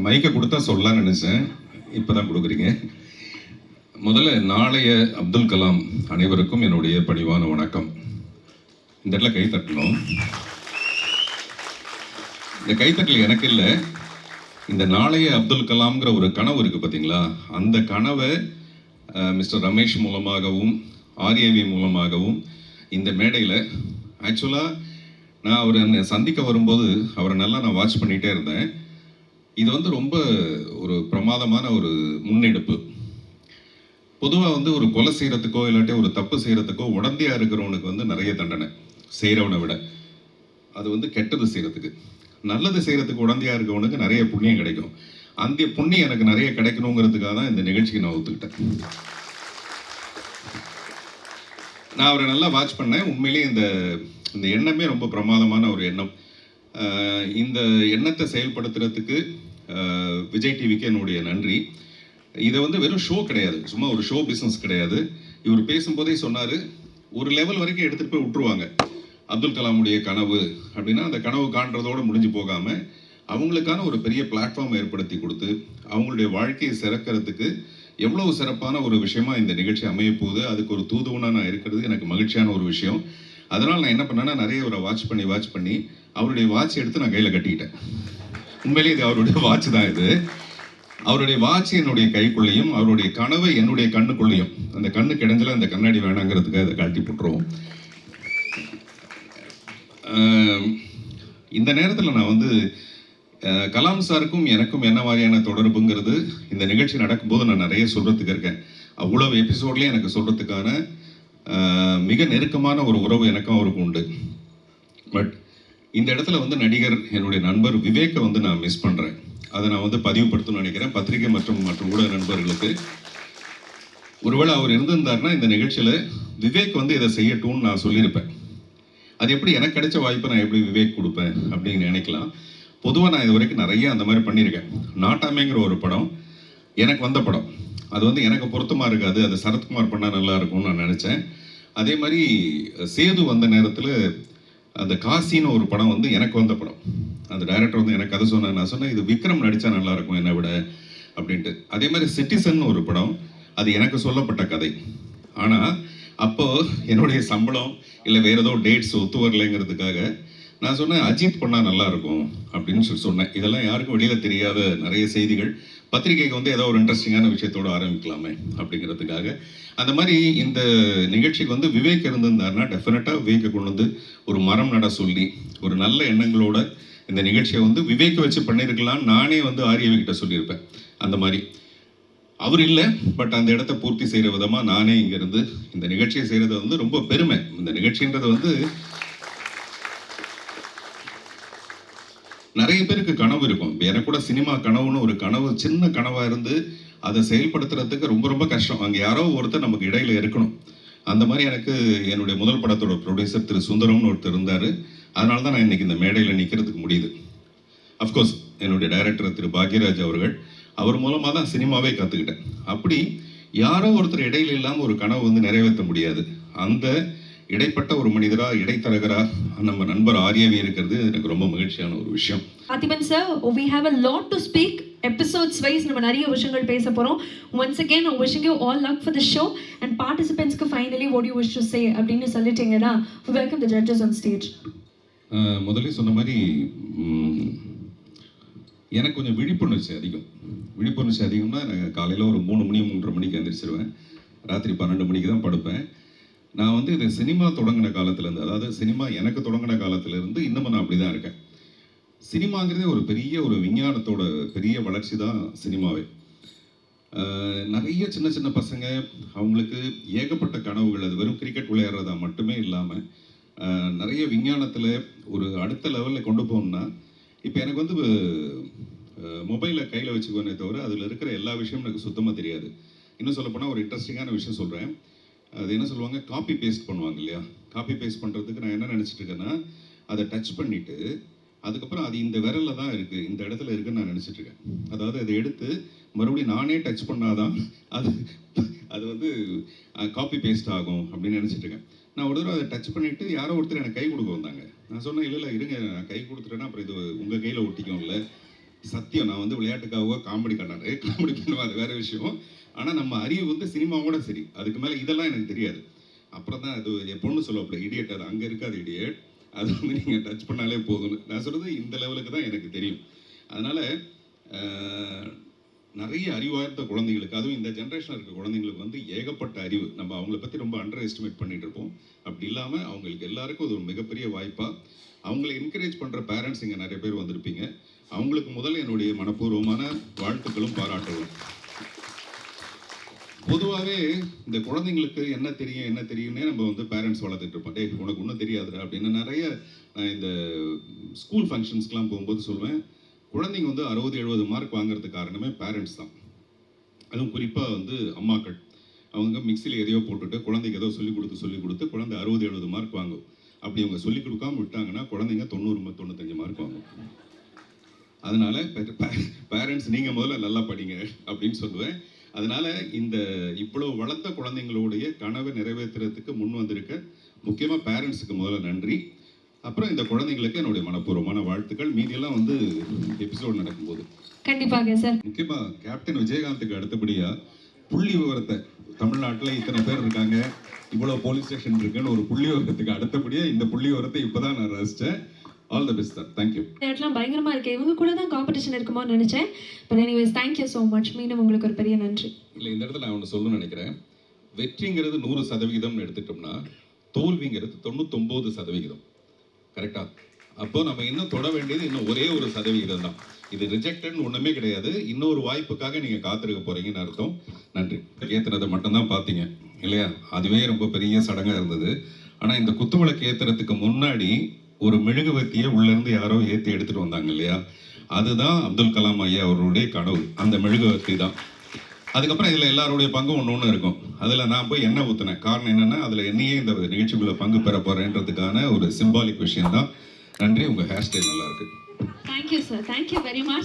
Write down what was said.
மைக்கை கொடுத்தா சொல்லலாம்னு நினச்சேன், இப்போ தான் கொடுக்குறீங்க. முதல்ல நாளைய அப்துல் கலாம் அனைவருக்கும் என்னுடைய பணிவான வணக்கம். இந்த இடத்துல கை தட்டணும். இந்த கைத்தட்டல் எனக்கு இல்லை, இந்த நாளைய அப்துல் கலாம்ங்கிற ஒரு கனவு இருக்குது பார்த்தீங்களா, அந்த கனவை மிஸ்டர் ரமேஷ் மூலமாகவும் ஆர்ஏவி மூலமாகவும் இந்த மேடையில் ஆக்சுவலாக நான் அவரை சந்திக்க வரும்போது அவரை நல்லா நான் வாட்ச் பண்ணிகிட்டே இருந்தேன். இது வந்து ரொம்ப ஒரு பிரமாதமான ஒரு முன்னெடுப்பு. பொதுவாக வந்து ஒரு கொலை செய்கிறதுக்கோ இல்லாட்டி ஒரு தப்பு செய்கிறதுக்கோ உடந்தையாக இருக்கிறவனுக்கு வந்து நிறைய தண்டனை, செய்கிறவனை விட. அது வந்து கெட்டது செய்கிறதுக்கு. நல்லது செய்கிறதுக்கு உடந்தையாக இருக்கிறவனுக்கு நிறைய புண்ணியம் கிடைக்கும். அந்த புண்ணியம் எனக்கு நிறைய கிடைக்கணுங்கிறதுக்காக தான் இந்த நிகழ்ச்சிக்கு நான் ஒத்துக்கிட்டேன். நான் அவரை நல்லா வாட்ச் பண்ணேன். உண்மையிலேயே இந்த எண்ணமே ரொம்ப பிரமாதமான ஒரு எண்ணம். இந்த எண்ணத்தை செயல்படுத்துறதுக்கு விஜய் டிவிக்கு என்னுடைய நன்றி. இதை வந்து வெறும் ஷோ கிடையாது, சும்மா ஒரு ஷோ பிஸ்னஸ் கிடையாது. இவர் பேசும்போதே சொன்னார், ஒரு லெவல் வரைக்கும் எடுத்துகிட்டு போய் விட்டுருவாங்க. அப்துல் கலாமுடைய கனவு அப்படின்னா அந்த கனவு காண்றதோடு முடிஞ்சு போகாமல் அவங்களுக்கான ஒரு பெரிய பிளாட்ஃபார்ம் ஏற்படுத்தி கொடுத்து அவங்களுடைய வாழ்க்கையை சிறக்கிறதுக்கு எவ்வளவு சிறப்பான ஒரு விஷயமா இந்த நிகழ்ச்சி அமைய போகுது. அதுக்கு ஒரு தூதுவனாக நான் இருக்கிறது எனக்கு மகிழ்ச்சியான ஒரு விஷயம். அதனால் நான் என்ன பண்ணேன்னா, நிறைய அவரை வாட்ச் பண்ணி அவருடைய வாட்ச் எடுத்து நான் கையில் கட்டிக்கிட்டேன். உண்மையிலேயே இது அவருடைய வாட்ச் தான். இது அவருடைய வாட்ச் என்னுடைய கைக்குள்ளேயும் அவருடைய கனவை என்னுடைய கண்ணுக்குள்ளேயும். அந்த கண்ணு கிடைஞ்சல அந்த கண்ணாடி வேணாங்கிறதுக்காக அதை கழட்டி போட்டுருவோம். இந்த நேரத்தில் நான் வந்து கலாம் சாருக்கும் எனக்கும் என்ன மாதிரியான தொடர்புங்கிறது இந்த நிகழ்ச்சி நடக்கும்போது நான் நிறைய சொல்கிறதுக்கு இருக்கேன். அவ்வளோ எபிசோட்லேயே எனக்கு சொல்கிறதுக்கான மிக நெருக்கமான ஒரு உறவு எனக்கும் அவருக்கும் உண்டு. பட் இந்த இடத்துல வந்து நடிகர் என்னுடைய நண்பர் விவேக்கை வந்து நான் மிஸ் பண்ணுறேன். அதை நான் வந்து பதிவுபடுத்தணும்னு நினைக்கிறேன் பத்திரிகை மற்றும் ஊடக நண்பர்களுக்கு. ஒருவேளை அவர் இருந்திருந்தாருன்னா இந்த நிகழ்ச்சியில் விவேக் வந்து இதை செய்யட்டும்னு நான் சொல்லியிருப்பேன். அது எப்படி எனக்கு கிடைச்ச வாய்ப்பை நான் எப்படி விவேக் கொடுப்பேன் அப்படின்னு நினைக்கலாம். பொதுவாக நான் இது வரைக்கும் நிறைய அந்த மாதிரி பண்ணியிருக்கேன். நாட்டாமைங்கிற ஒரு படம் எனக்கு வந்த படம், அது வந்து எனக்கு பொருத்தமாக இருக்காது, அது சரத்குமார் பண்ணால் நல்லா இருக்கும்னு நான் நினச்சேன். அதே மாதிரி சேது வந்த நேரத்தில் அந்த காசின்னு ஒரு படம் வந்து எனக்கு வந்த படம். அந்த டைரக்டர் வந்து எனக்கு கதை சொன்னேன். நான் சொன்னேன், இது விக்ரம் நடித்தா நல்லாயிருக்கும் என்னை விட அப்படின்ட்டு. அதே மாதிரி சிட்டிசன் ஒரு படம், அது எனக்கு சொல்லப்பட்ட கதை. ஆனால் அப்போது என்னுடைய சம்பளம் இல்லை வேறு ஏதோ டேட்ஸ் ஒத்து வரலைங்கிறதுக்காக நான் சொன்னேன், அஜித் பண்ணால் நல்லாயிருக்கும் அப்படின்னு சொன்னேன். இதெல்லாம் யாருக்கும் வெளியில் தெரியாத நிறைய செய்திகள். பத்திரிகைக்கு வந்து ஏதோ ஒரு இன்ட்ரெஸ்டிங்கான விஷயத்தோடு ஆரம்பிக்கலாமே அப்படிங்கிறதுக்காக. அந்த மாதிரி இந்த நிகழ்ச்சிக்கு வந்து விவேக் இருந்திருந்தாருன்னா டெஃபினட்டாக விவேக்கை கொண்டு வந்து ஒரு மரம் நட சொல்லி ஒரு நல்ல எண்ணங்களோட இந்த நிகழ்ச்சியை வந்து விவேக்கை வச்சு பண்ணியிருக்கலாம்னு நானே வந்து ஆர்ஏவி கிட்ட சொல்லியிருப்பேன். அந்த மாதிரி அவர் இல்லை, பட் அந்த இடத்த பூர்த்தி செய்கிற விதமாக நானே இங்கேருந்து இந்த நிகழ்ச்சியை செய்கிறது வந்து ரொம்ப பெருமை. இந்த நிகழ்ச்சின்றது வந்து நிறைய பேருக்கு கனவு இருக்கும். எனக்கு கூட சினிமா கனவுன்னு ஒரு கனவு, சின்ன கனவாக இருந்து அதை செயல்படுத்துறதுக்கு ரொம்ப ரொம்ப கஷ்டம். அங்கே யாரோ ஒருத்தர் நமக்கு இடையில இருக்கணும். அந்த மாதிரி எனக்கு என்னுடைய முதல் படத்தோட ப்ரொடியூசர் திரு சுந்தரம்னு ஒருத்தர் இருந்தார். அதனால தான் நான் இன்றைக்கி இந்த மேடையில் நிற்கிறதுக்கு முடியுது. அஃப்கோர்ஸ் என்னுடைய டைரக்டர் திரு பாக்யராஜ் அவர்கள், அவர் மூலமாக தான் சினிமாவே கற்றுக்கிட்டேன். அப்படி யாரோ ஒருத்தர் இடையில இல்லாமல் ஒரு கனவு வந்து நிறைவேற்ற முடியாது. அந்த இடைப்பட்ட ஒரு மனிதரா, இடைத்தரகரா நம்ம நண்பர் ஆர்ஏவி இருக்கிறது எனக்கு ரொம்ப மகிழ்ச்சியான ஒரு விஷயம். Athiban sir, we have a lot to speak. Episodes wise நம்ம நிறைய விஷயங்கள் பேச போறோம். Once again I'm wishing you all luck for the show and participants க்கு finally what do you wish to say அப்படினு சொல்லிட்டீங்கன்னா welcome the judges on stage. முதல்ல சொன்ன மாதிரி எனக்கு கொஞ்சம் விழிப்புணர்ச்சி அதிகம்னா நான் காலையில் ஒரு 3 மணி 3:30 மணிக்கு எந்திரிச்சிருவேன். ராத்திரி 12 மணிக்கு தான் படுப்பேன். நான் வந்து இது சினிமா தொடங்கின காலத்துலேருந்து, அதாவது சினிமா எனக்கு தொடங்கின காலத்துலேருந்து இன்னமும் நான் அப்படி தான் இருக்கேன். சினிமாங்கிறதே ஒரு பெரிய ஒரு விஞ்ஞானத்தோட பெரிய வளர்ச்சி தான் சினிமாவே. நிறைய சின்ன சின்ன பசங்க, அவங்களுக்கு ஏகப்பட்ட கனவுகள். அது வெறும் கிரிக்கெட் விளையாடுறதா மட்டுமே இல்லாமல் நிறைய விஞ்ஞானத்தில் ஒரு அடுத்த லெவலில் கொண்டு போகணுன்னா, இப்போ எனக்கு வந்து மொபைலை கையில் வச்சுக்குவேனே தவிர அதில் இருக்கிற எல்லா விஷயமும் எனக்கு சுத்தமாக தெரியாது. இன்னும் சொல்லப்போனால் ஒரு இன்ட்ரெஸ்டிங்கான விஷயம் சொல்கிறேன். அது என்ன சொல்லுவாங்க, காப்பி பேஸ்ட் பண்ணுவாங்க இல்லையா? காப்பி பேஸ்ட் பண்ணுறதுக்கு நான் என்ன நினச்சிட்டு இருக்கேன்னா, அதை டச் பண்ணிவிட்டு அதுக்கப்புறம் அது இந்த விரலில் தான் இருக்குது, இந்த இடத்துல இருக்குதுன்னு நான் நினச்சிட்ருக்கேன். அதாவது அதை எடுத்து மறுபடியும் நானே டச் பண்ணாதான் அது அது வந்து காப்பி பேஸ்ட் ஆகும் அப்படின்னு நினச்சிட்ருக்கேன். நான் ஒரு தடவை அதை டச் பண்ணிவிட்டு யாரோ ஒருத்தர் எனக்கு கை கொடுக்க வந்தாங்க. நான் சொன்னேன், இல்லை இருங்க, நான் கை கொடுத்துட்டேன்னா அப்புறம் இது உங்கள் கையில் ஒட்டிக்கும்ல, சத்தியம், நான் வந்து விளையாட்டுக்காக காமெடி கண்டாரு, காமெடி பண்ணுவேன், அது வேற விஷயம். ஆனால் நம்ம அறிவு வந்து சினிமாவோட சரி, அதுக்கு மேலே இதெல்லாம் எனக்கு தெரியாது. அப்புறம் தான் அது என் பொண்ணு சொல்லுவாப்புல, இடியட், அது அங்கே இருக்காது இடியட், அது வந்து நீங்கள் டச் பண்ணாலே போதும்னு. நான் சொல்கிறது இந்த லெவலுக்கு தான் எனக்கு தெரியும். அதனால் நிறைய அறிவார்ந்த குழந்தைங்களுக்கு, அதுவும் இந்த ஜென்ரேஷனில் இருக்க குழந்தைங்களுக்கு வந்து ஏகப்பட்ட அறிவு. நம்ம அவங்கள பற்றி ரொம்ப அண்டர் எஸ்டிமேட் பண்ணிட்டு இருப்போம். அப்படி இல்லாமல் அவங்களுக்கு எல்லாருக்கும் அது ஒரு மிகப்பெரிய வாய்ப்பாக, அவங்கள என்கரேஜ் பண்ணுற பேரண்ட்ஸ் இங்கே நிறைய பேர் வந்திருப்பீங்க. அவங்களுக்கு முதல்ல என்னுடைய மனப்பூர்வமான வாழ்த்துக்களும் பாராட்டுகளும். பொதுவாகவே இந்த குழந்தைங்களுக்கு என்ன தெரியும்னே நம்ம வந்து பேரண்ட்ஸ் வளர்த்துட்டு இருப்போம். டேய் உனக்கு ஒன்றும் தெரியாதுடா அப்படின்னு நிறைய. நான் இந்த ஸ்கூல் ஃபங்க்ஷன்ஸ்க்கெலாம் போகும்போது சொல்லுவேன், குழந்தைங்க வந்து 60-70 மார்க் வாங்குறதுக்கு காரணமே பேரண்ட்ஸ் தான். அதுவும் குறிப்பாக வந்து அம்மாக்கள். அவங்க மிக்சியில் எதையோ போட்டுட்டு குழந்தைக்கு ஏதோ சொல்லிக் கொடுத்து குழந்தை 60-70 மார்க் வாங்கும். அப்படி அவங்க சொல்லிக் கொடுக்காம விட்டாங்கன்னா குழந்தைங்க 90-95 மார்க் வாங்கும். அதனால பேரண்ட்ஸ் நீங்கள் முதல்ல நல்லா படிங்க அப்படின்னு சொல்லுவேன். அதனால இந்த இவ்வளோ வளர்த்த குழந்தைங்களுடைய கனவை நிறைவேற்றுறதுக்கு முன் வந்திருக்க முக்கியமாக பேரண்ட்ஸுக்கு முதல்ல நன்றி. அப்புறம் இந்த குழந்தைங்களுக்கு என்னுடைய மனப்பூர்வமான வாழ்த்துக்கள். மீதியெல்லாம் வந்து எபிசோட் நடக்கும்போது கண்டிப்பாக சார். முக்கியமாக கேப்டன் விஜயகாந்துக்கு அடுத்தபடியாக புள்ளி விவரத்தை, தமிழ்நாட்டில் இத்தனை பேர் இருக்காங்க, இவ்வளோ போலீஸ் ஸ்டேஷன் இருக்குன்னு ஒரு புள்ளி விவரத்துக்கு அடுத்தபடியாக இந்த புள்ளி விவரத்தை இப்போ தான் நான் ரசித்தேன். All the best sir. Thank you. இடத்துலாம் பயங்கரமாக இருக்கு. இவங்க கூட தான் காம்படிஷன் இருக்குமோன்னு நினச்சேன். But anyways thank you so much. மீண்டும் உங்களுக்கு ஒரு பெரிய நன்றி. இல்லை, இந்த இடத்துல நான் ஒன்று சொல்லணும்னு நினைக்கிறேன். வெற்றிங்கிறது 100% எடுத்துட்டோம்னா தோல்விங்கிறது 99%. கரெக்டா? அப்போ நம்ம இன்னும் தொட வேண்டியது இன்னும் ஒரே ஒரு சதவிகிதம் தான். இது ரிஜெக்டட்னு ஒன்றுமே கிடையாது. இன்னொரு வாய்ப்புக்காக நீங்கள் காத்திருக்க போறீங்கன்னு அர்த்தம். நன்றி. ஏற்றுனதை மட்டும்தான் பார்த்தீங்க இல்லையா? அதுவே ரொம்ப பெரிய சடங்காக இருந்தது. ஆனால் இந்த குத்துவிளக்கு ஏற்றுறதுக்கு முன்னாடி ஒரு மெழுகுவர்த்தியை உள்ளேருந்து யாரோ ஏற்றி எடுத்துகிட்டு வந்தாங்க இல்லையா? அதுதான் அப்துல் கலாம் ஐயா அவருடைய கனவு, அந்த மெழுகுவர்த்தி தான். அதுக்கப்புறம் இதில் எல்லாருடைய பங்கும் ஒன்று இருக்கும். அதில் நான் போய் எண்ணெய் ஊற்றினேன். காரணம் என்னென்னா அதில் என்னையே இந்த நிகழ்ச்சிக்குள்ளே பங்கு பெற போகிறேன்றதுக்கான ஒரு சிம்பாலிக் விஷயம் தான். நன்றி. உங்கள் ஹேர் ஸ்டைல் நல்லா இருக்கு. Thank you sir. Thank you very much.